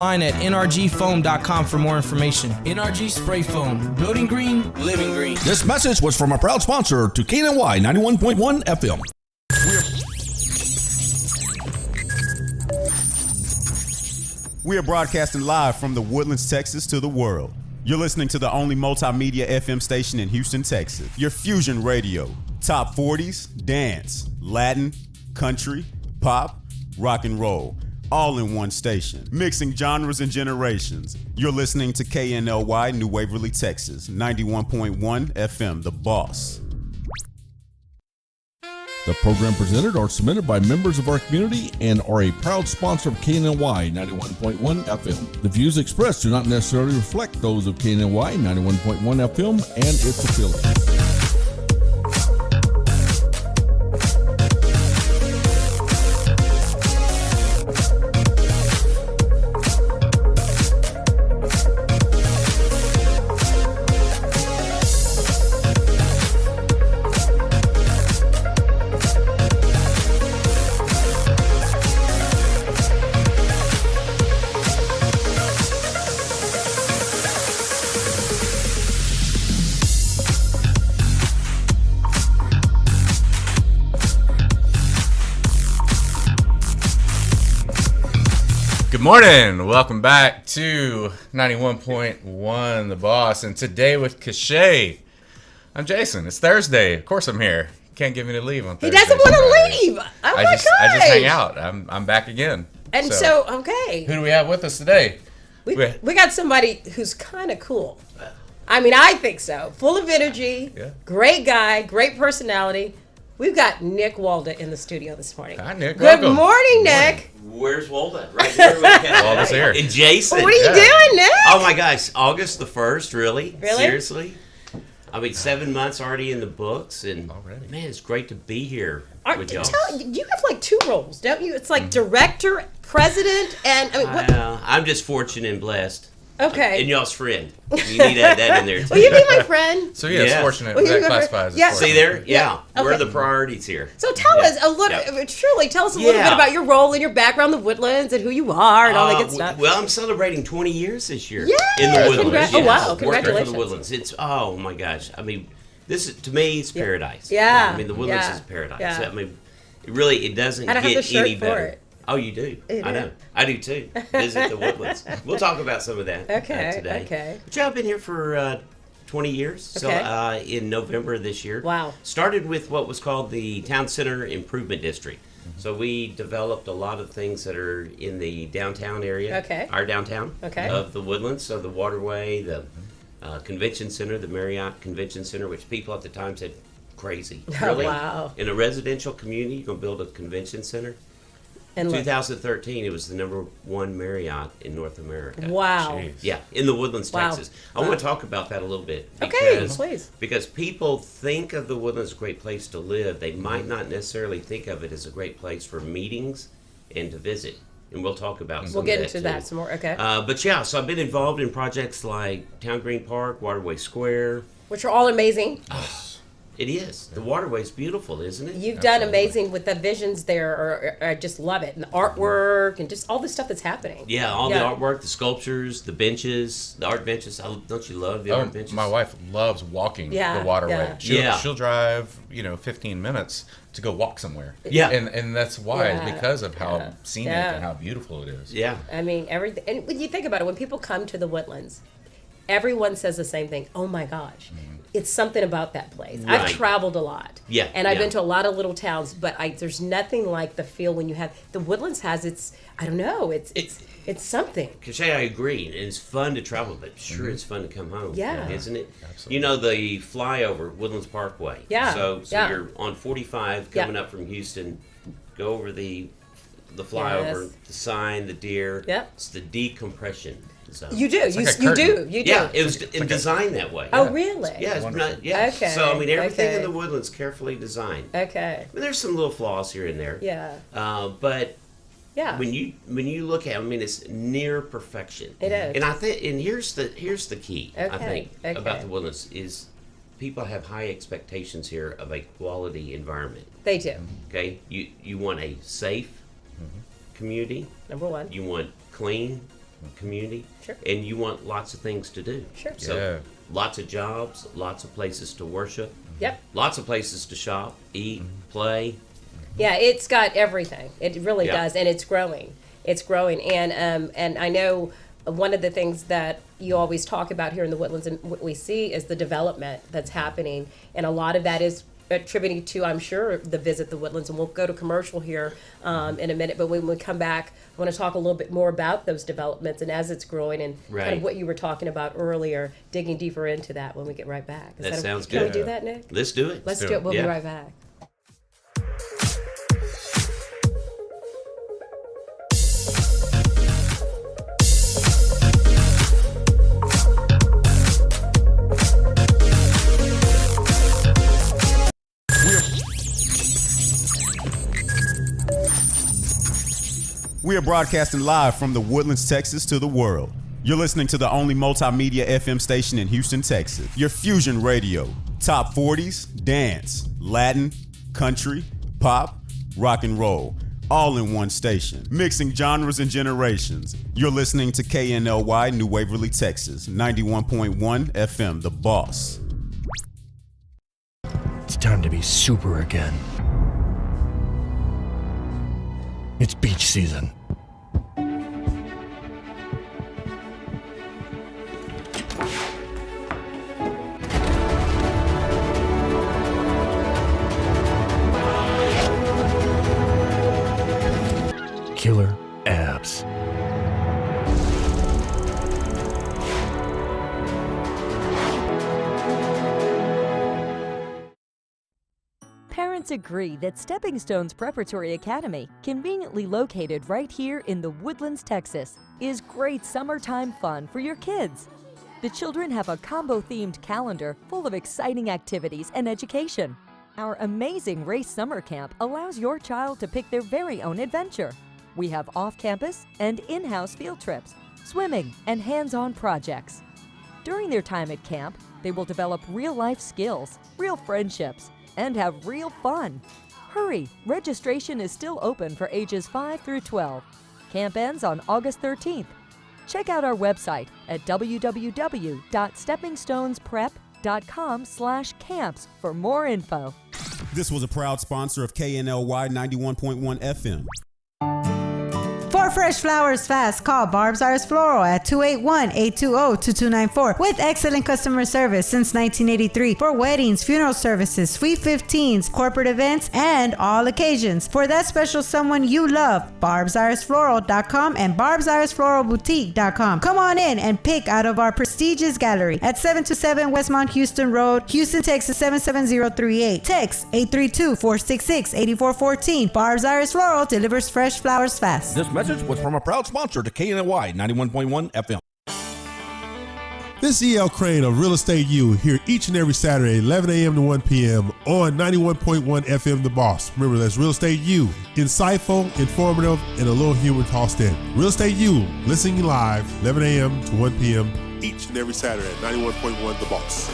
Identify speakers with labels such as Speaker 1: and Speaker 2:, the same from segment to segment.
Speaker 1: Line at nrgfoam.com for more information. NRG Spray Foam. Building green, living green.
Speaker 2: This message was from a proud sponsor to KNLY 91.1 FM.
Speaker 3: We are broadcasting live from the Woodlands, Texas to the world. You're listening to the only multimedia FM station in Houston, Texas. Your Fusion Radio. Top 40s, dance, Latin, country, pop, rock and roll. All in one station. Mixing genres and generations. You're listening to KNLY New Waverly, Texas. 91.1 FM, The Boss.
Speaker 2: The program presented are submitted by members of our community and are a proud sponsor of KNLY 91.1 FM. The views expressed do not necessarily reflect those of KNLY 91.1 FM and its affiliates.
Speaker 4: Good morning. Welcome back to 91.1 The Boss, and today with Cachet. I'm Jason. It's Thursday. Of course I'm here. Can't get me to leave on Thursday.
Speaker 5: He doesn't want to leave. Oh my gosh.
Speaker 4: I just hang out. I'm back again.
Speaker 5: And so okay.
Speaker 4: Who do we have with us today?
Speaker 5: We got somebody who's kind of cool. I mean, I think so. Full of energy. Yeah. Great guy. Great personality. We've got Nick Walda in the studio this morning.
Speaker 4: Hi, Nick.
Speaker 5: Good morning, Nick.
Speaker 6: Where's Walda? Right here with
Speaker 4: Walda's here.
Speaker 6: And Jason.
Speaker 5: What are you doing, Nick?
Speaker 6: Oh my gosh, August the 1st, really?
Speaker 5: Really?
Speaker 6: Seriously? I mean, 7 months already in the books, and man, it's great to be here with y'all.
Speaker 5: You have like two roles, don't you? It's like director, president, and I mean, what?
Speaker 6: I'm just fortunate and blessed.
Speaker 5: Okay.
Speaker 6: And y'all's friend. You need to add that in there too.
Speaker 5: Will you be my friend?
Speaker 4: So yeah, it's fortunate.
Speaker 5: Will
Speaker 4: That classifies as
Speaker 5: yeah.
Speaker 4: fortunate.
Speaker 6: See there? Yeah.
Speaker 5: Okay.
Speaker 6: We're the priorities here.
Speaker 5: So tell us a little, tell us a little bit about your role and your background in the Woodlands and who you are and all that good stuff.
Speaker 6: Well, I'm celebrating 20 years this year
Speaker 5: Yay!
Speaker 6: in the Woodlands.
Speaker 5: Oh wow,
Speaker 6: Working
Speaker 5: congratulations.
Speaker 6: for the Woodlands. It's, oh my gosh. I mean, this is, to me, it's paradise.
Speaker 5: Yeah.
Speaker 6: I mean, the Woodlands is paradise.
Speaker 5: Yeah.
Speaker 6: I mean, it doesn't
Speaker 5: I don't
Speaker 6: get
Speaker 5: have the shirt
Speaker 6: any better.
Speaker 5: for it.
Speaker 6: Oh, you do?
Speaker 5: You
Speaker 6: I
Speaker 5: do.
Speaker 6: know. I do too. Visit the Woodlands. We'll talk about some of that today.
Speaker 5: Okay.
Speaker 6: But yeah, I've been here for 20 years.
Speaker 5: Okay.
Speaker 6: So in November of this year.
Speaker 5: Wow.
Speaker 6: Started with what was called the Town Center Improvement District. So we developed a lot of things that are in the downtown area.
Speaker 5: Okay.
Speaker 6: Our downtown
Speaker 5: Okay.
Speaker 6: of the Woodlands. So the Waterway, the Convention Center, the Marriott Convention Center, which people at the time said, crazy. Really?
Speaker 5: Wow.
Speaker 6: In a residential community, you're going to build a convention center? In 2013, it was the #1 Marriott in North America.
Speaker 5: Wow.
Speaker 4: Jeez.
Speaker 6: Yeah, in the Woodlands,
Speaker 5: Wow.
Speaker 6: Texas. I want to talk about that a little bit.
Speaker 5: Okay, please.
Speaker 6: Because people think of the Woodlands as a great place to live. They might not necessarily think of it as a great place for meetings and to visit. And we'll talk about some
Speaker 5: We'll
Speaker 6: of
Speaker 5: get
Speaker 6: that
Speaker 5: into
Speaker 6: too.
Speaker 5: that some more, okay.
Speaker 6: But yeah, so I've been involved in projects like Town Green Park, Waterway Square.
Speaker 5: Which are all amazing.
Speaker 6: It is. The waterway's beautiful, isn't it?
Speaker 5: You've done amazing with the visions there, or I just love it. And the artwork and just all the stuff that's happening.
Speaker 6: Yeah, all the artwork, the sculptures, the benches, the art benches. Don't you love the art benches?
Speaker 4: My wife loves walking
Speaker 5: Yeah,
Speaker 4: the waterway.
Speaker 5: yeah.
Speaker 4: She'll drive 15 minutes to go walk somewhere.
Speaker 6: Yeah.
Speaker 4: And that's why,
Speaker 5: Yeah.
Speaker 4: because of how scenic
Speaker 5: Yeah.
Speaker 4: and how beautiful it is.
Speaker 6: Yeah.
Speaker 5: I mean, everything. And when you think about it, when people come to the Woodlands, everyone says the same thing. Oh my gosh. It's something about that place.
Speaker 6: Right.
Speaker 5: I've traveled a lot.
Speaker 6: Yeah,
Speaker 5: And I've
Speaker 6: yeah.
Speaker 5: been to a lot of little towns, but there's nothing like the feel when you have the Woodlands has its, I don't know, it's something.
Speaker 6: Cachet, I agree. And it's fun to travel, but sure it's fun to come home.
Speaker 5: Yeah.
Speaker 6: Isn't it?
Speaker 4: Absolutely.
Speaker 6: You know, the flyover, Woodlands Parkway.
Speaker 5: Yeah,
Speaker 6: So
Speaker 5: yeah.
Speaker 6: you're on 45 coming up from Houston, go over the flyover,
Speaker 5: Yes.
Speaker 6: the sign, the deer.
Speaker 5: Yep.
Speaker 6: It's the decompression zone.
Speaker 5: You do.
Speaker 4: like a
Speaker 5: You
Speaker 4: curtain.
Speaker 5: do.
Speaker 6: Yeah, it was designed that way.
Speaker 5: Oh, really?
Speaker 6: Yeah, it's
Speaker 4: Wonderful.
Speaker 6: not, yeah.
Speaker 5: Okay,
Speaker 6: So, I mean, everything
Speaker 5: okay.
Speaker 6: in the Woodlands carefully designed.
Speaker 5: Okay.
Speaker 6: I mean, there's some little flaws here and there.
Speaker 5: Yeah.
Speaker 6: But
Speaker 5: Yeah.
Speaker 6: when you look at it, I mean, it's near perfection.
Speaker 5: It is.
Speaker 6: And I think, and here's the key. I
Speaker 5: Okay,
Speaker 6: think
Speaker 5: okay.
Speaker 6: about the Woodlands is people have high expectations here of a quality environment.
Speaker 5: They do.
Speaker 6: Okay, you want a safe community.
Speaker 5: Number one.
Speaker 6: You want clean, community,
Speaker 5: Sure.
Speaker 6: and you want lots of things to do.
Speaker 5: Sure.
Speaker 6: So
Speaker 4: Yeah.
Speaker 6: lots of jobs, lots of places to worship,
Speaker 5: Yep.
Speaker 6: lots of places to shop, eat, play.
Speaker 5: Yeah, it's got everything. It really
Speaker 6: Yeah.
Speaker 5: does, and it's growing. It's growing, and I know one of the things that you always talk about here in the Woodlands, and what we see is the development that's happening, and a lot of that is attributing to, I'm sure, the Visit the Woodlands, and we'll go to commercial here in a minute. But when we come back, I want to talk a little bit more about those developments and as it's growing, and kind
Speaker 6: Right.
Speaker 5: of what you were talking about earlier, digging deeper into that when we get right back.
Speaker 6: That sounds
Speaker 5: Can we
Speaker 6: good.
Speaker 5: do that, Nick?
Speaker 6: Let's do it.
Speaker 5: Let's
Speaker 4: do
Speaker 5: do
Speaker 4: it.
Speaker 5: it. We'll
Speaker 6: Yeah.
Speaker 5: be right back.
Speaker 3: We are broadcasting live from the Woodlands, Texas to the world. You're listening to the only multimedia FM station in Houston, Texas. Your fusion radio. Top 40s, dance, Latin, country, pop, rock and roll. All in one station. Mixing genres and generations. You're listening to KNLY, New Waverly, Texas. 91.1 FM, The Boss.
Speaker 7: It's time to be super again. It's beach season. Killer abs.
Speaker 8: Parents agree that Stepping Stones Preparatory Academy, conveniently located right here in the Woodlands, Texas, is great summertime fun for your kids. The children have a combo-themed calendar full of exciting activities and education. Our amazing Race Summer Camp allows your child to pick their very own adventure. We have off-campus and in-house field trips, swimming, and hands-on projects. During their time at camp, they will develop real-life skills, real friendships, and have real fun. Hurry! Registration is still open for ages 5 through 12. Camp ends on August 13th. Check out our website at www.steppingstonesprep.com/camps for more info.
Speaker 3: This was a proud sponsor of KNLY 91.1 FM.
Speaker 9: For fresh flowers fast, call Barb's Iris Floral at 281-820-2294 with excellent customer service since 1983 for weddings, funeral services, sweet 15s, corporate events, and all occasions. For that special someone you love, barbsirisfloral.com and barbsirisfloralboutique.com. Come on in and pick out of our prestigious gallery at 727 Westmont Houston Road, Houston, Texas 77038. Text 832-466-8414. Barb's Iris Floral delivers fresh flowers fast.
Speaker 2: This message was from a proud sponsor to KNLY 91.1 FM.
Speaker 10: This is E.L. Crane of Real Estate U here each and every Saturday, 11 a.m. to 1 p.m. on 91.1 FM The Boss. Remember, that's Real Estate U. Insightful, informative, and a little humor tossed in. Real Estate U, listening live, 11 a.m. to 1 p.m. each and every Saturday at 91.1 The Boss.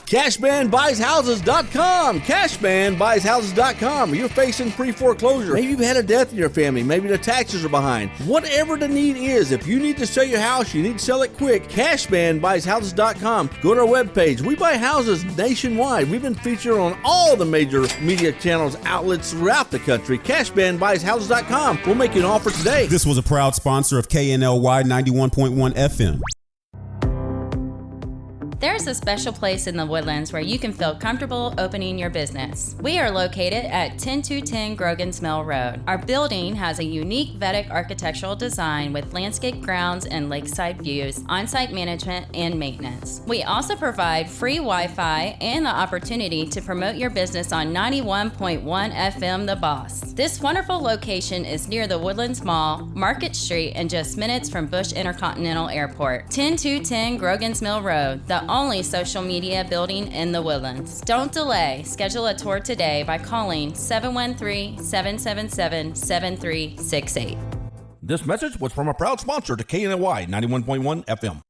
Speaker 11: CashmanBuysHouses.com. CashmanBuysHouses.com. You're facing pre-foreclosure. Maybe you've had a death in your family. Maybe the taxes are behind. Whatever the need is, if you need to sell your house, you need to sell it quick. CashmanBuysHouses.com. Go to our webpage. We buy houses nationwide. We've been featured on all the major media channels, outlets throughout the country. CashmanBuysHouses.com. We'll make you an offer today.
Speaker 3: This was a proud sponsor of KNLY 91.1 FM.
Speaker 12: There's a special place in the Woodlands where you can feel comfortable opening your business. We are located at 10210 Grogan's Mill Road. Our building has a unique Vedic architectural design with landscape grounds and lakeside views, on-site management, and maintenance. We also provide free Wi-Fi and the opportunity to promote your business on 91.1 FM The Boss. This wonderful location is near the Woodlands Mall, Market Street, and just minutes from Bush Intercontinental Airport. 10210 Grogan's Mill Road, the only social media building in the Woodlands. Don't delay. Schedule a tour today by calling 713-777-7368.
Speaker 2: This message was from a proud sponsor to KNLY 91.1 FM.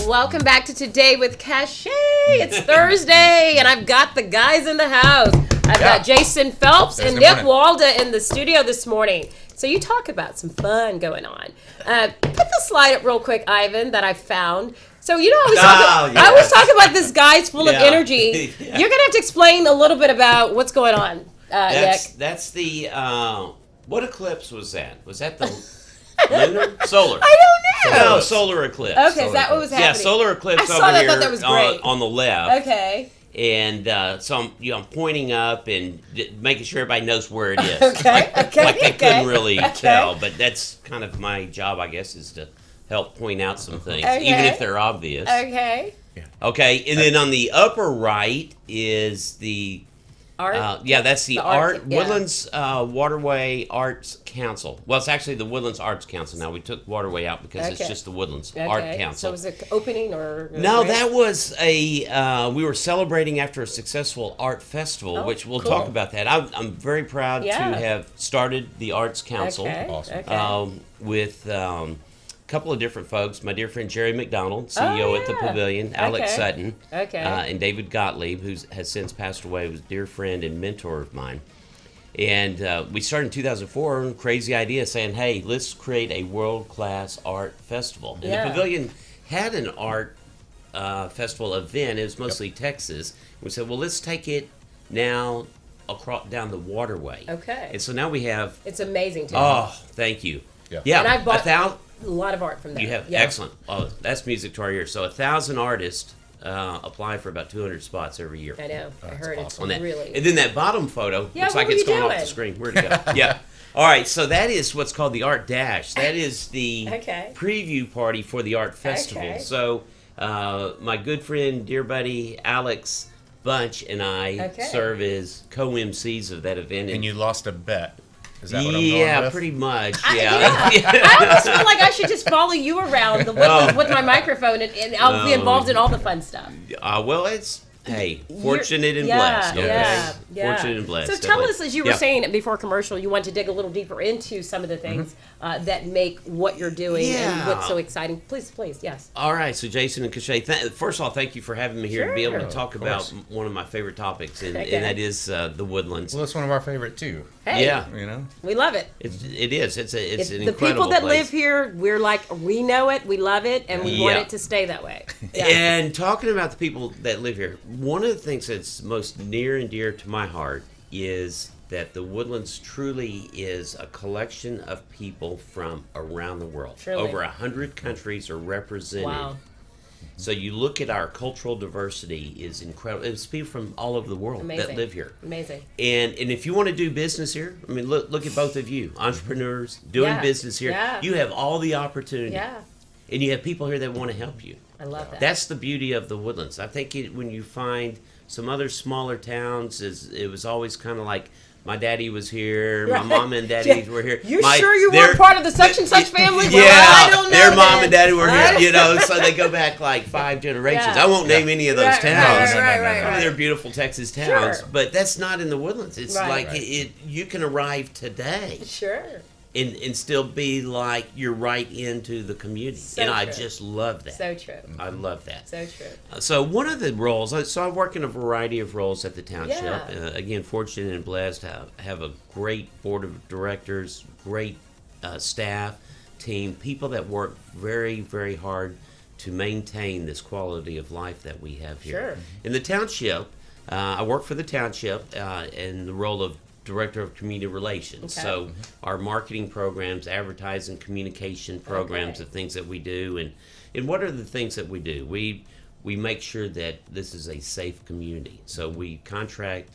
Speaker 5: Welcome back to Today with Cachet. It's Thursday, and I've got the guys in the house. I've got Jason Phelps and Nick Walda in the studio this morning. So you talk about some fun going on. Put the slide up real quick, Ivan, that I found. So you know, I always talk about this guy's full of energy. You're going to have to explain a little bit about what's going on, Nick.
Speaker 6: That's the, what eclipse was that? Was that the lunar? Solar.
Speaker 5: I don't know.
Speaker 6: No, solar eclipse.
Speaker 5: Okay, is that what was happening?
Speaker 6: Yeah, solar eclipse
Speaker 5: I saw
Speaker 6: over
Speaker 5: that,
Speaker 6: here
Speaker 5: thought that was great.
Speaker 6: On the left.
Speaker 5: Okay.
Speaker 6: And so I'm pointing up and making sure everybody knows where it is.
Speaker 5: Okay.
Speaker 6: Like they couldn't really tell, but that's kind of my job, I guess, is to help point out some things, even if they're obvious.
Speaker 5: Okay.
Speaker 6: Okay, and then on the upper right is the
Speaker 5: art.
Speaker 6: That's the art Woodlands Waterway Arts Council. Well, it's actually the Woodlands Arts Council now. We took Waterway out because it's just the Woodlands Art Council.
Speaker 5: So was it opening or?
Speaker 6: No, that was we were celebrating after a successful art festival, which we'll talk about that. I'm very proud to have started the Arts Council with a couple of different folks. My dear friend Jerry McDonald, CEO at the Pavilion, Alex Sutton, and David Gottlieb, who has since passed away, was a dear friend and mentor of mine. And we started in 2004, crazy idea, saying, hey, let's create a world-class art festival. And the Pavilion had an art festival event. It was mostly Texas. We said, well, let's take it now across down the waterway.
Speaker 5: Okay.
Speaker 6: And so now we have...
Speaker 5: It's amazing, too.
Speaker 6: Oh, thank you. Yeah.
Speaker 5: And I bought a lot of art from there.
Speaker 6: You have excellent. Oh, that's music to our ears. So 1,000 artists apply for about 200 spots every year.
Speaker 5: I know. I heard
Speaker 6: awesome.
Speaker 5: It's really.
Speaker 6: And then that bottom photo looks like it's going off the screen. Where'd it go? Yeah. All right. So that is what's called the Art Dash. That is the preview party for the art festival.
Speaker 5: Okay.
Speaker 6: So my good friend, dear buddy Alex Bunch, and I serve as co-MCs of that event.
Speaker 4: And you lost a bet. Is that what I'm going with?
Speaker 6: Pretty much.
Speaker 5: I almost feel like I should just follow you around with my microphone, and I'll be involved in all the fun stuff.
Speaker 6: Well, it's fortunate and blessed. Okay? Fortunate and blessed.
Speaker 5: So tell us, as you were saying before commercial, you want to dig a little deeper into some of the things that make what you're doing and what's so exciting. Please, yes.
Speaker 6: All right. So Jason and Cachet, first of all, thank you for having me here to be able to talk about one of my favorite topics, and that is the Woodlands.
Speaker 4: Well, it's one of our favorite too.
Speaker 5: Hey,
Speaker 6: you know,
Speaker 5: we love it.
Speaker 6: It is. It's an incredible
Speaker 5: the people that
Speaker 6: place.
Speaker 5: live here. We're like, we know it, we love it, and we want it to stay that way.
Speaker 6: And talking about the people that live here, one of the things that's most near and dear to my heart is that the Woodlands truly is a collection of people from around the world.
Speaker 5: Truly.
Speaker 6: Over 100 countries are represented.
Speaker 5: Wow.
Speaker 6: So you look at our cultural diversity is incredible. It's people from all over the world that live here.
Speaker 5: Amazing.
Speaker 6: And if you want to do business here, I mean, look at both of you, entrepreneurs doing business here.
Speaker 5: Yeah.
Speaker 6: You have all the opportunity.
Speaker 5: Yeah.
Speaker 6: And you have people here that want to help you.
Speaker 5: I love that.
Speaker 6: That's the beauty of the Woodlands. I think when you find some other smaller towns, it was always kind of like, my daddy was here, my mom and daddy were here.
Speaker 5: You sure you weren't part of the such and such family?
Speaker 6: Yeah,
Speaker 5: I don't know.
Speaker 6: Their mom and daddy were here, you know, so they go back like 5 generations. I won't name any of those towns.
Speaker 5: Right.
Speaker 6: They're beautiful Texas towns,
Speaker 5: Sure.
Speaker 6: but that's not in the Woodlands. It's like you can arrive today.
Speaker 5: Sure.
Speaker 6: And still be like you're right into the community.
Speaker 5: So
Speaker 6: and
Speaker 5: true.
Speaker 6: I just love that.
Speaker 5: So true.
Speaker 6: I love that.
Speaker 5: So true.
Speaker 6: So one of the roles, so I work in a variety of roles at the township.
Speaker 5: Yeah.
Speaker 6: Again, fortunate and blessed to have a great board of directors, great staff, team, people that work very, very hard to maintain this quality of life that we have here.
Speaker 5: Sure.
Speaker 6: In the township, I work for the township in the role of Director of Community Relations.
Speaker 5: Okay.
Speaker 6: So our marketing programs, advertising, communication programs, the things that we do, and what are the things that we do? We make sure that this is a safe community. So we contract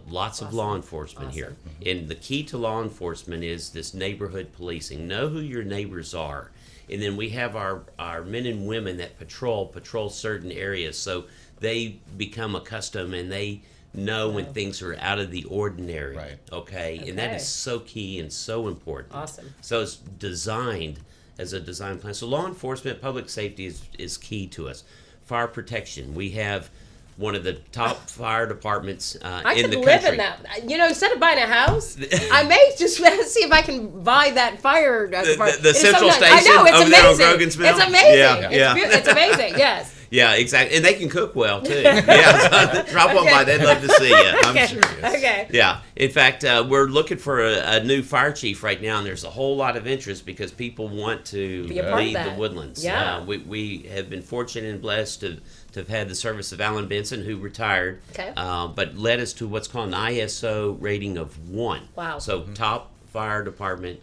Speaker 6: lots of law enforcement here. And the key to law enforcement is this neighborhood policing. Know who your neighbors are. And then we have our men and women that patrol certain areas. So they become accustomed and they know when things are out of the ordinary.
Speaker 4: Right.
Speaker 6: Okay? And that is so key and so important.
Speaker 5: Awesome.
Speaker 6: So it's designed as a design plan. So law enforcement, public safety is key to us. Fire protection. We have one of the top fire departments
Speaker 5: I
Speaker 6: in
Speaker 5: could
Speaker 6: the
Speaker 5: live
Speaker 6: country.
Speaker 5: in that. You know, instead of buying a house, I may just see if I can buy that fire department.
Speaker 6: The central station
Speaker 5: I know, it's
Speaker 6: over there on
Speaker 5: amazing.
Speaker 6: Grogan's Mill?
Speaker 5: It's amazing.
Speaker 6: Yeah.
Speaker 5: It's amazing. Yes.
Speaker 6: Yeah, exactly. And they can cook well, too. Yeah, so drop on by. They'd love to see you. I'm sure.
Speaker 5: Okay.
Speaker 6: Yeah. In fact, we're looking for a new fire chief right now, and there's a whole lot of interest because people want to
Speaker 5: Be a part of
Speaker 6: lead the
Speaker 5: that.
Speaker 6: Woodlands.
Speaker 5: Yeah.
Speaker 6: We have been fortunate and blessed to have had the service of Alan Benson, who retired,
Speaker 5: Okay.
Speaker 6: but led us to what's called an ISO rating of 1.
Speaker 5: Wow.
Speaker 6: So top fire department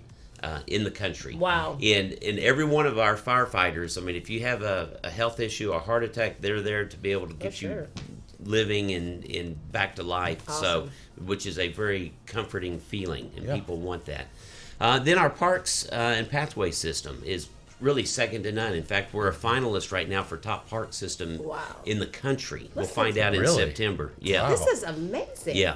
Speaker 6: in the country.
Speaker 5: Wow.
Speaker 6: And every one of our firefighters, I mean, if you have a health issue, a heart attack, they're there to be able to get you living and back to life.
Speaker 5: Awesome.
Speaker 6: So, which is a very comforting feeling, and people want that. Then our parks and pathway system is really second to none. In fact, we're a finalist right now for top park system in the country. We'll find out in September. Yeah.
Speaker 5: This is amazing.
Speaker 6: Yeah.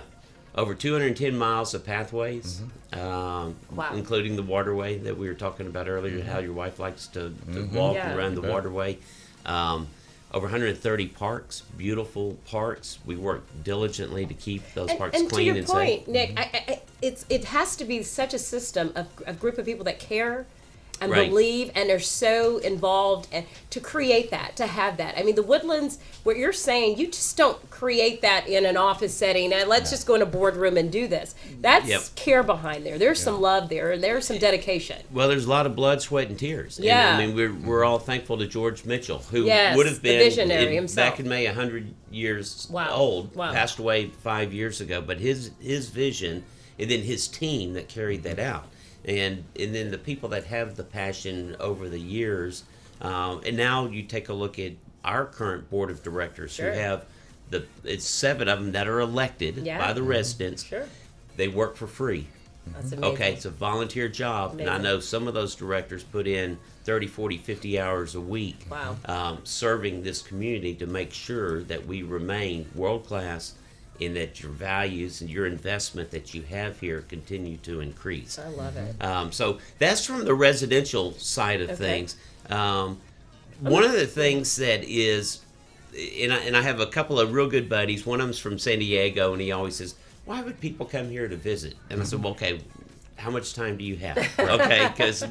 Speaker 6: Over 210 miles of pathways, including the waterway that we were talking about earlier, how your wife likes to walk around the waterway. Over 130 parks, beautiful parks. We work diligently to keep those parks clean and safe.
Speaker 5: And to your point, Nick, it has to be such a system of a group of people that care and believe and are so involved and to create that, to have that. I mean, the Woodlands, what you're saying, you just don't create that in an office setting and let's just go in a boardroom and do this. That's care behind there. There's some love there and there's some dedication.
Speaker 6: Well, there's a lot of blood, sweat, and tears.
Speaker 5: Yeah.
Speaker 6: And, I mean, we're all thankful to George Mitchell, who
Speaker 5: Yes,
Speaker 6: would have been
Speaker 5: the visionary himself.
Speaker 6: back in May 100 years old, passed away 5 years ago. But his vision and then his team that carried that out. And then the people that have the passion over the years, and now you take a look at our current board of directors who have it's 7 of them that are elected by the residents.
Speaker 5: Sure.
Speaker 6: They work for free.
Speaker 5: That's amazing.
Speaker 6: Okay, it's a volunteer job, and I know some of those directors put in 30, 40, 50 hours a week serving this community to make sure that we remain world-class and that your values and your investment that you have here continue to increase.
Speaker 5: I love it.
Speaker 6: So that's from the residential side of things. One of the things that is, and I have a couple of real good buddies. One of them's from San Diego, and he always says, why would people come here to visit? And I said, well, okay, how much time do you have? Okay, because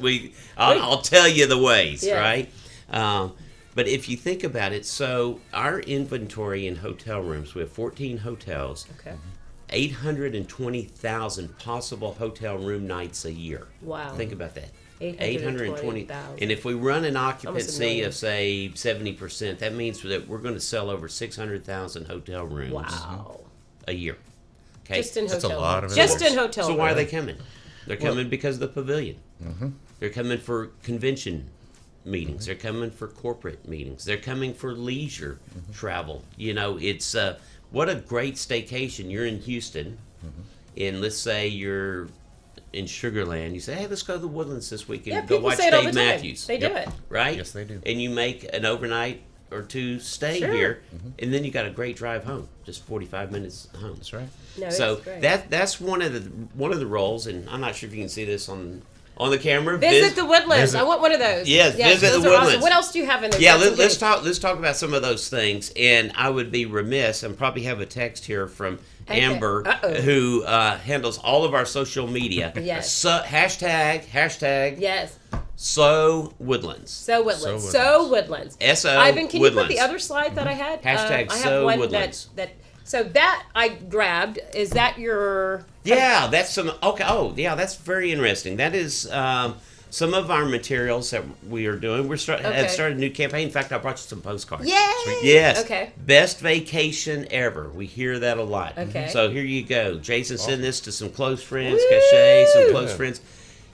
Speaker 6: I'll tell you the ways, right? But if you think about it, so our inventory in hotel rooms, we have 14 hotels, 820,000 possible hotel room nights a year.
Speaker 5: Wow.
Speaker 6: Think about that.
Speaker 5: 820,000.
Speaker 6: And if we run an occupancy of, say, 70%, that means that we're going to sell over 600,000 hotel rooms a year. Okay?
Speaker 5: Just in
Speaker 4: That's a lot of it.
Speaker 5: Just in hotel
Speaker 6: So why are they coming? They're coming because of the pavilion.
Speaker 4: Mm-hmm.
Speaker 6: They're coming for convention meetings. They're coming for corporate meetings. They're coming for leisure travel. You know, it's what a great staycation. You're in Houston, and let's say you're in Sugar Land. You say, hey, let's go to the Woodlands this weekend and go watch Dave Matthews.
Speaker 5: They do it.
Speaker 6: Right?
Speaker 4: Yes, they do.
Speaker 6: And you make an overnight or two stay here, and then you got a great drive home, just 45 minutes home.
Speaker 4: That's right.
Speaker 5: No,
Speaker 6: So
Speaker 5: it's great.
Speaker 6: that's one of the roles, and I'm not sure if you can see this on the camera.
Speaker 5: Visit the Woodlands. I want one of those.
Speaker 6: Yes, visit
Speaker 5: those
Speaker 6: the
Speaker 5: are
Speaker 6: Woodlands.
Speaker 5: Awesome. What else do you have in there?
Speaker 6: Yeah, let's talk about some of those things. And I would be remiss, and probably have a text here from Amber, who handles all of our social media.
Speaker 5: Yes.
Speaker 6: So, hashtag.
Speaker 5: Yes.
Speaker 6: So Woodlands.
Speaker 5: So Woodlands.
Speaker 6: S-O
Speaker 5: Ivan, can
Speaker 6: Woodlands.
Speaker 5: you put the other slide that I had?
Speaker 6: Hashtag
Speaker 5: I have
Speaker 6: So
Speaker 5: one
Speaker 6: Woodlands.
Speaker 5: So that I grabbed. Is that your?
Speaker 6: Yeah, that's some. Okay. Oh, yeah, that's very interesting. That is some of our materials that we are doing. Have started a new campaign. In fact, I brought you some postcards.
Speaker 5: Yay!
Speaker 6: Yes.
Speaker 5: Okay.
Speaker 6: Best vacation ever. We hear that a lot.
Speaker 5: Okay.
Speaker 6: So here you go. Jason, send this to some close friends. Cachet, some close friends.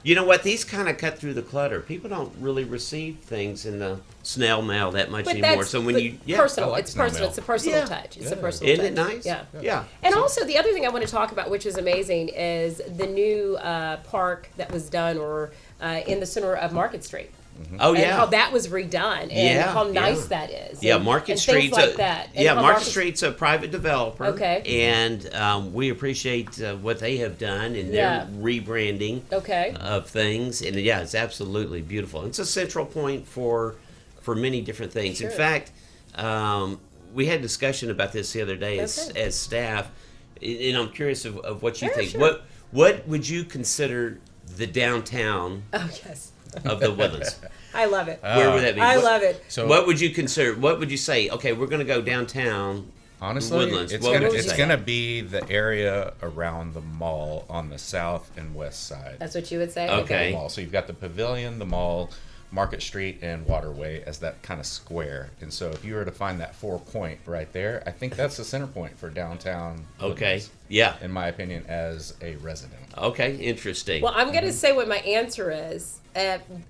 Speaker 6: You know what? These kind of cut through the clutter. People don't really receive things in the snail mail that much anymore. So when
Speaker 5: personal,
Speaker 4: like
Speaker 5: it's personal. It's a personal touch. It's a personal touch.
Speaker 6: Isn't it nice?
Speaker 5: Yeah. And also the other thing I want to talk about, which is amazing, is the new park that was done in the center of Market Street.
Speaker 6: Oh yeah,
Speaker 5: and how that was redone, and how nice that is.
Speaker 6: Yeah,
Speaker 5: and,
Speaker 6: Market
Speaker 5: and
Speaker 6: Street's
Speaker 5: like that. And
Speaker 6: Market Street's a private developer.
Speaker 5: Okay.
Speaker 6: And we appreciate what they have done in their rebranding of things. And yeah, it's absolutely beautiful. It's a central point for many different things.
Speaker 5: Sure.
Speaker 6: In fact, we had discussion about this the other day as staff, and I'm curious of what you think.
Speaker 5: Sure.
Speaker 6: What would you consider the downtown of the Woodlands?
Speaker 5: I love it.
Speaker 6: Where would that be?
Speaker 5: I love it.
Speaker 6: So what would you consider? What would you say? Okay, we're going to go downtown.
Speaker 4: Honestly,
Speaker 6: Woodlands.
Speaker 4: it's gonna be the area around the mall on the south and west side.
Speaker 5: That's what you would say?
Speaker 6: Okay.
Speaker 4: The mall. So you've got the pavilion, the mall, Market Street, and Waterway as that kind of square. And so if you were to find that 4-point right there, I think that's the center point for downtown Woodlands,
Speaker 6: Okay. Yeah.
Speaker 4: in my opinion, as a resident.
Speaker 6: Okay. Interesting.
Speaker 5: Well, I'm going to say what my answer is,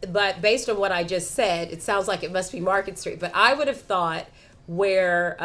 Speaker 5: but based on what I just said, it sounds like it must be Market Street. But I would have thought where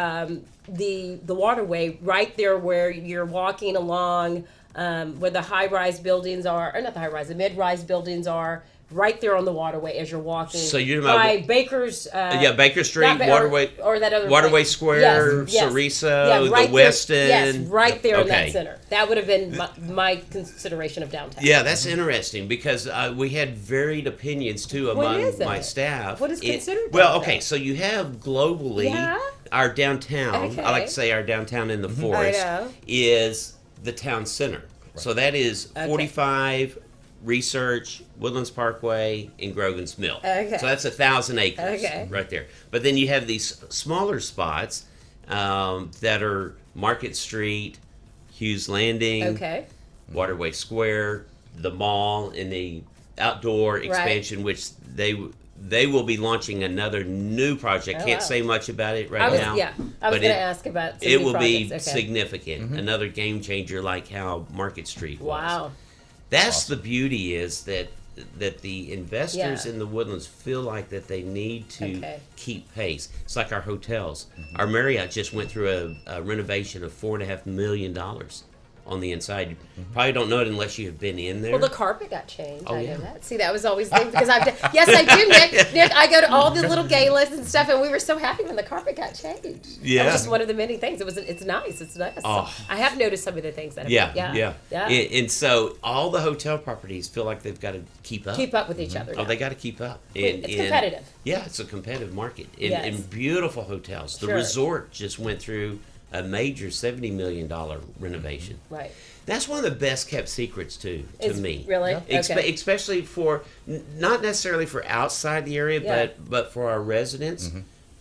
Speaker 5: the waterway, right there where you're walking along, where the high-rise buildings are, or not the high-rise, the mid-rise buildings are, right there on the waterway as you're walking.
Speaker 6: So you're
Speaker 5: by Baker's.
Speaker 6: Baker Street, Waterway,
Speaker 5: or that other
Speaker 6: Waterway
Speaker 5: place.
Speaker 6: Square,
Speaker 5: Yes,
Speaker 6: Sarisa,
Speaker 5: right
Speaker 6: the West
Speaker 5: there,
Speaker 6: End.
Speaker 5: Yes, right there in that
Speaker 6: Okay.
Speaker 5: center. That would have been my consideration of downtown.
Speaker 6: Yeah, that's interesting because we had varied opinions too among
Speaker 5: is
Speaker 6: my
Speaker 5: it?
Speaker 6: staff.
Speaker 5: What is considered
Speaker 6: Well,
Speaker 5: downtown?
Speaker 6: okay, so you have globally our downtown.
Speaker 5: Okay.
Speaker 6: I like to say our downtown in the forest
Speaker 5: know.
Speaker 6: is the town center. So that is 45 Research, Woodlands Parkway, and Grogan's Mill.
Speaker 5: Okay.
Speaker 6: So that's 1,000 acres right there. But then you have these smaller spots that are Market Street, Hughes Landing, Waterway Square, the mall, and the outdoor expansion, which they will be launching another new project. Can't say much about it now.
Speaker 5: I was going to ask about some
Speaker 6: it
Speaker 5: new
Speaker 6: will be
Speaker 5: projects.
Speaker 6: significant. Another game changer like how Market Street was.
Speaker 5: Wow.
Speaker 6: That's the beauty is that the investors in the Woodlands feel like that they need to keep pace. It's like our hotels. Our Marriott just went through a renovation of $4.5 million on the inside. You probably don't know it unless you have been in there.
Speaker 5: Well, the carpet got changed.
Speaker 6: Oh,
Speaker 5: I
Speaker 6: yeah.
Speaker 5: know that. See, that was always the thing because I've done. Yes, I do, Nick. Nick, I go to all the little galas and stuff, and we were so happy when the carpet got changed.
Speaker 6: Yeah.
Speaker 5: That was just one of the many things. It's nice. It's nice.
Speaker 6: Oh.
Speaker 5: So I have noticed some of the things that.
Speaker 6: Yeah. And so all the hotel properties feel like they've got to keep up.
Speaker 5: Keep up with each other.
Speaker 6: Oh,
Speaker 5: now.
Speaker 6: they got to keep up.
Speaker 5: It's competitive.
Speaker 6: Yeah, it's a competitive market.
Speaker 5: Yes.
Speaker 6: And beautiful hotels. The resort just went through a major $70 million renovation.
Speaker 5: Right.
Speaker 6: That's one of the best kept secrets to me.
Speaker 5: Really? Okay.
Speaker 6: Especially for not necessarily for outside the area, but for our residents,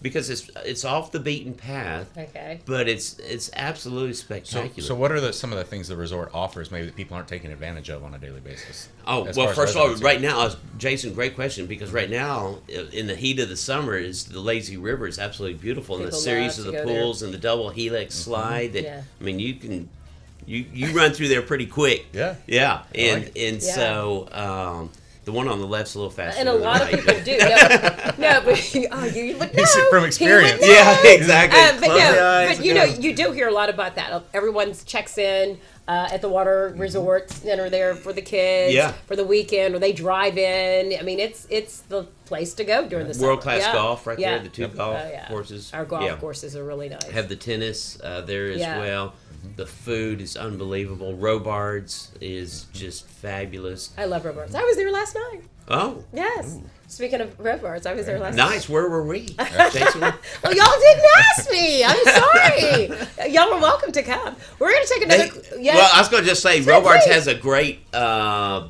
Speaker 6: because it's off the beaten path.
Speaker 5: Okay.
Speaker 6: But it's absolutely spectacular.
Speaker 4: So what are some of the things the resort offers maybe that people aren't taking advantage of on a daily basis?
Speaker 6: Oh, well, first of all, right now, Jason, great question, because right now, in the heat of the summer, is the lazy river is absolutely beautiful, and the series of the pools and the double helix slide that, I mean, you can, you run through there pretty quick. Yeah. So, the one on the left's a little faster.
Speaker 5: And a lot of people do. No, but you would know.
Speaker 4: From experience.
Speaker 6: Yeah, exactly.
Speaker 5: But you do hear a lot about that. Everyone checks in at the water resorts that are there for the kids for the weekend, or they drive in. I mean, it's the place to go during the summer.
Speaker 6: World-class golf right there, the two golf courses.
Speaker 5: Our golf courses are really nice.
Speaker 6: Have the tennis there as well. The food is unbelievable. Robards is just fabulous.
Speaker 5: I love Robards. I was there last night.
Speaker 6: Oh.
Speaker 5: Yes. Speaking of Robards, I was there last
Speaker 6: night.
Speaker 5: Nice.
Speaker 6: Where were we? Jason?
Speaker 5: Well, y'all didn't ask me. I'm sorry. Y'all are welcome to come. We're going to take another...
Speaker 6: Well, I was going to just say, Robards has a great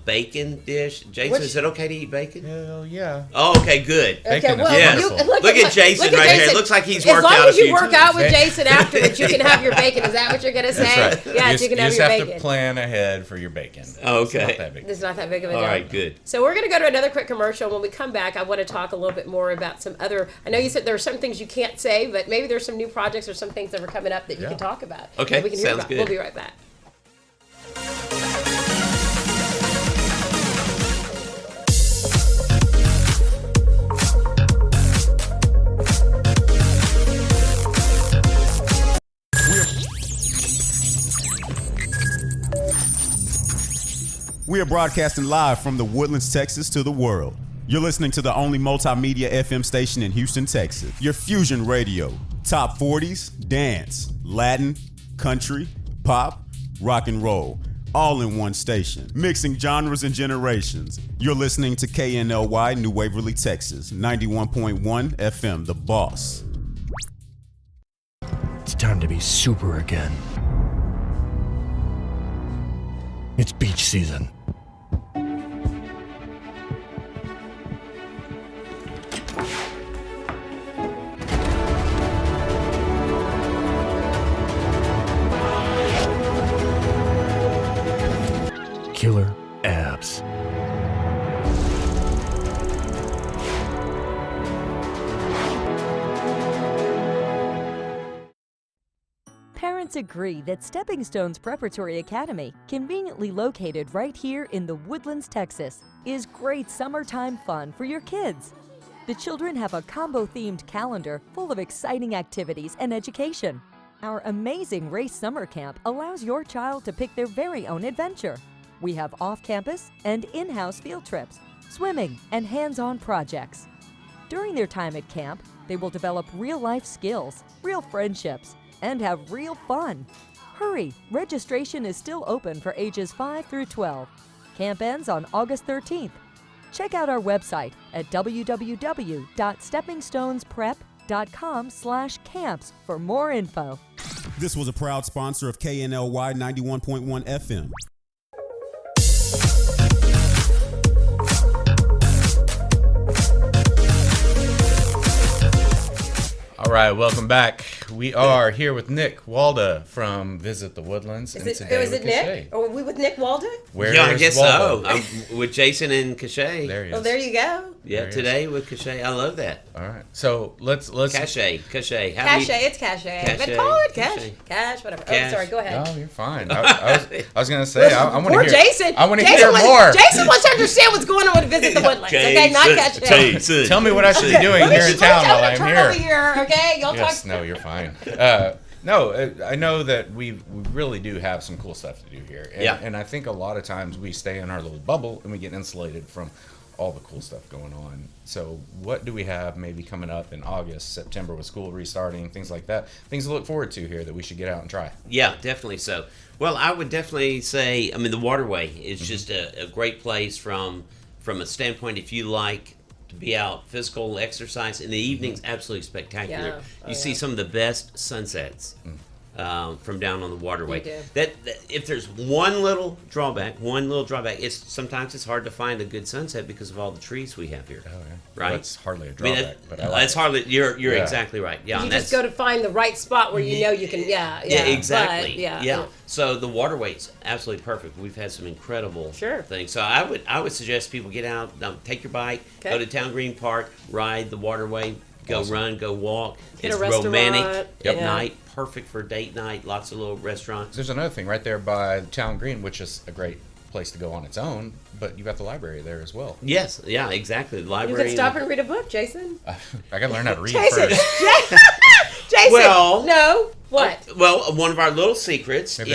Speaker 6: bacon dish. Jason, is it okay to eat bacon?
Speaker 4: Hell yeah.
Speaker 6: Oh, okay, good.
Speaker 5: Okay, well,
Speaker 6: look at Jason right here. It looks like he's worked out a few
Speaker 5: times. As long as you work out with
Speaker 4: times.
Speaker 5: Jason afterwards, you can have your bacon. Is that what you're going to say?
Speaker 4: That's right.
Speaker 5: Yes, you can have your bacon.
Speaker 4: You just have to plan ahead for your bacon.
Speaker 6: Okay.
Speaker 4: It's not that big.
Speaker 5: It's not that big of a deal.
Speaker 6: All right, good.
Speaker 5: So we're going to go to another quick commercial. When we come back, I want to talk a little bit more about some other... I know you said there are some things you can't say, but maybe there's some new projects or some things that are coming up that you can talk about.
Speaker 6: Okay,
Speaker 5: that we can hear
Speaker 6: sounds
Speaker 5: about.
Speaker 6: good.
Speaker 5: We'll be right back.
Speaker 3: We are broadcasting live from the Woodlands, Texas to the world. You're listening to the only multimedia FM station in Houston, Texas. Your Fusion Radio. Top 40s, dance, Latin, country, pop, rock and roll. All in one station. Mixing genres and generations. You're listening to KNLY, New Waverly, Texas. 91.1 FM, The Boss.
Speaker 7: time to be super again. It's beach season. Killer abs.
Speaker 8: Parents agree that Stepping Stones Preparatory Academy, conveniently located right here in the Woodlands, Texas, is great summertime fun for your kids. The children have a combo-themed calendar full of exciting activities and education. Our amazing Race Summer Camp allows your child to pick their very own adventure. We have off-campus and in-house field trips, swimming, and hands-on projects. During their time at camp, they will develop real-life skills, real friendships, and have real fun. Hurry, registration is still open for ages 5 through 12. Camp ends on August 13th. Check out our website at www.steppingstonesprep.com/camps for more info.
Speaker 3: This was a proud sponsor of KNLY 91.1 FM.
Speaker 4: All right, welcome back. We are here with Nick Walda from Visit the Woodlands.
Speaker 5: Is it Nick? Or are we with Nick Walda?
Speaker 6: Yeah, I guess so. I'm with Jason and Cachet.
Speaker 4: There he is.
Speaker 5: Oh, there you go.
Speaker 6: Yeah, today with Cachet. I love that.
Speaker 4: All right, so let's
Speaker 6: Cachet.
Speaker 5: Cachet, it's Cachet. But call it Cash, whatever.
Speaker 6: Cash.
Speaker 5: Oh, sorry, go ahead.
Speaker 4: No, you're fine. I was gonna say I want to hear.
Speaker 5: Jason.
Speaker 4: I want to hear more.
Speaker 5: Jason wants to understand what's going on with Visit the Woodlands. Okay, not Cachet.
Speaker 4: Jason. Tell me what I should be doing here in town while I'm here.
Speaker 5: Over here, okay? Y'all
Speaker 4: yes,
Speaker 5: talk.
Speaker 4: no, you're fine. No, I know that we really do have some cool stuff to do here. And I think a lot of times we stay in our little bubble and we get insulated from all the cool stuff going on. So what do we have maybe coming up in August, September with school restarting, things like that? Things to look forward to here that we should get out and try.
Speaker 6: Yeah, definitely so. Well, I would definitely say, I mean, the Waterway is just a great place from a standpoint if you like to be out, physical exercise in the evenings, absolutely spectacular.
Speaker 5: Yeah.
Speaker 6: You see some of the best sunsets from down on the waterway. That if there's one little drawback, it's sometimes it's hard to find a good sunset because of all the trees we have here. Oh, yeah. Right?
Speaker 4: Well, that's hardly a drawback.
Speaker 6: It's hardly. You're exactly right. Yeah,
Speaker 5: You just go to find the right spot where you know you can. Yeah,
Speaker 6: exactly.
Speaker 5: But,
Speaker 6: yeah. So the waterway's absolutely perfect. We've had some incredible things. So I would suggest people get out, take your bike, go to Town Green Park, ride the waterway, go run, go walk. It's romantic at night, perfect for date night. Lots of little restaurants.
Speaker 4: There's another thing right there by Town Green, which is a great place to go on its own, but you got the library there as well.
Speaker 6: Yes, yeah, exactly. The library.
Speaker 5: You can stop and read a book, Jason.
Speaker 4: I got to learn how to read
Speaker 5: Jason.
Speaker 4: first.
Speaker 5: Jason.
Speaker 6: Well,
Speaker 5: no. What?
Speaker 6: Well, one of our little secrets is we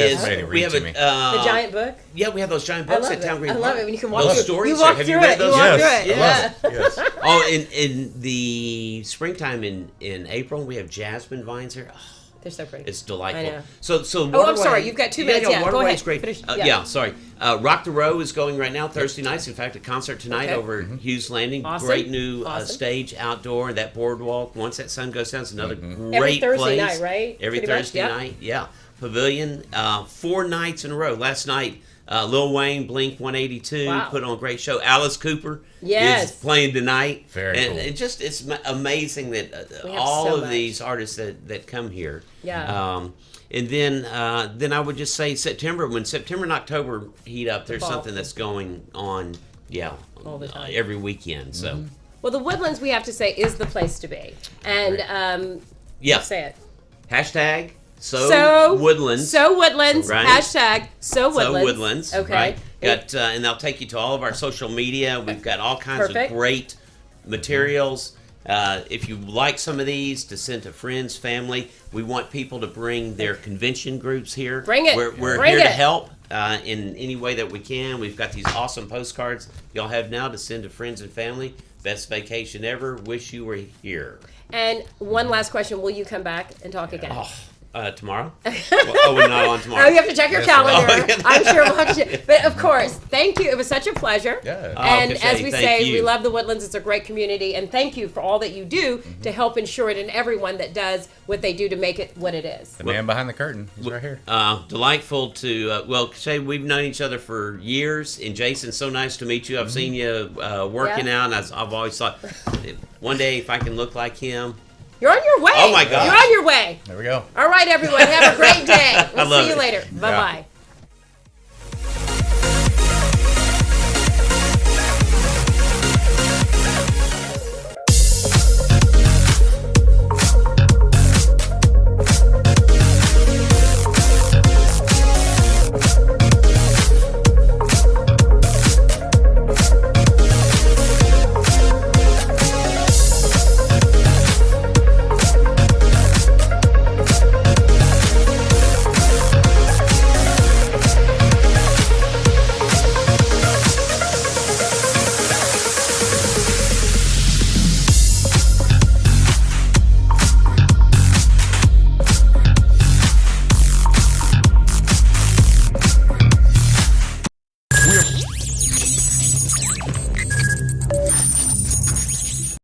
Speaker 6: have
Speaker 5: the giant book.
Speaker 6: Yeah, we have those giant books at Town Green Park.
Speaker 5: I love it when you can walk
Speaker 6: those
Speaker 5: through
Speaker 6: stories.
Speaker 5: You walk
Speaker 6: have
Speaker 5: through
Speaker 6: you read
Speaker 5: it.
Speaker 6: those?
Speaker 5: You walk through it. Yeah.
Speaker 4: Yes.
Speaker 6: Oh, in the springtime in April, we have jasmine vines here. Oh,
Speaker 5: they're so pretty.
Speaker 6: It's delightful.
Speaker 5: I know.
Speaker 6: So
Speaker 5: I'm sorry. You've got 2 minutes. Yeah, go ahead.
Speaker 6: Great.
Speaker 5: Finish.
Speaker 6: Sorry. Rock the Row is going right now Thursday nights. In fact, a concert tonight over Hughes Landing.
Speaker 5: Awesome.
Speaker 6: Great new stage outdoor. That boardwalk. Once that sun goes down, it's another great
Speaker 5: Every Thursday
Speaker 6: place.
Speaker 5: night, right?
Speaker 6: Every
Speaker 5: Pretty
Speaker 6: Thursday
Speaker 5: much,
Speaker 6: night. Yeah. Pavilion. 4 nights in a row. Last night, Lil Wayne, Blink 182 put on a great show. Alice Cooper is playing tonight.
Speaker 4: Very cool.
Speaker 6: It's amazing that all of these artists that come here.
Speaker 5: Yeah.
Speaker 6: And then I would just say September, when September and October heat up, there's something that's going on,
Speaker 5: all the time.
Speaker 6: every weekend. So,
Speaker 5: well, the Woodlands, we have to say, is the place to be. And say it.
Speaker 6: Hashtag So Woodlands.
Speaker 5: So Woodlands.
Speaker 6: Right?
Speaker 5: Hashtag So Woodlands.
Speaker 6: So Woodlands.
Speaker 5: Okay.
Speaker 6: Right? And they'll take you to all of our social media. We've got all kinds of great materials. If you like some of these, to send to friends, family. We want people to bring their convention groups here.
Speaker 5: Bring it.
Speaker 6: We're here to help in any way that we can. We've got these awesome postcards y'all have now to send to friends and family. Best vacation ever. Wish you were here.
Speaker 5: And one last question. Will you come back and talk again?
Speaker 6: Oh, Tomorrow? We're not on tomorrow.
Speaker 5: Oh, you have to check your calendar. I'm sure we'll have to. But of course, thank you. It was such a pleasure.
Speaker 4: Yeah.
Speaker 5: And as we say, we love the Woodlands. It's a great community. And thank you for all that you do to help ensure it, and everyone that does what they do to make it what it is.
Speaker 4: The man behind the curtain. He's right here.
Speaker 6: Delightful to, Shay, we've known each other for years. And Jason, so nice to meet you. I've seen you working out. And I've always thought, one day if I can look like him.
Speaker 5: You're on your way.
Speaker 6: Oh, my God.
Speaker 5: You're on your way.
Speaker 4: There we go.
Speaker 5: All right, everyone. Have a great day. We'll see you later. Bye-bye.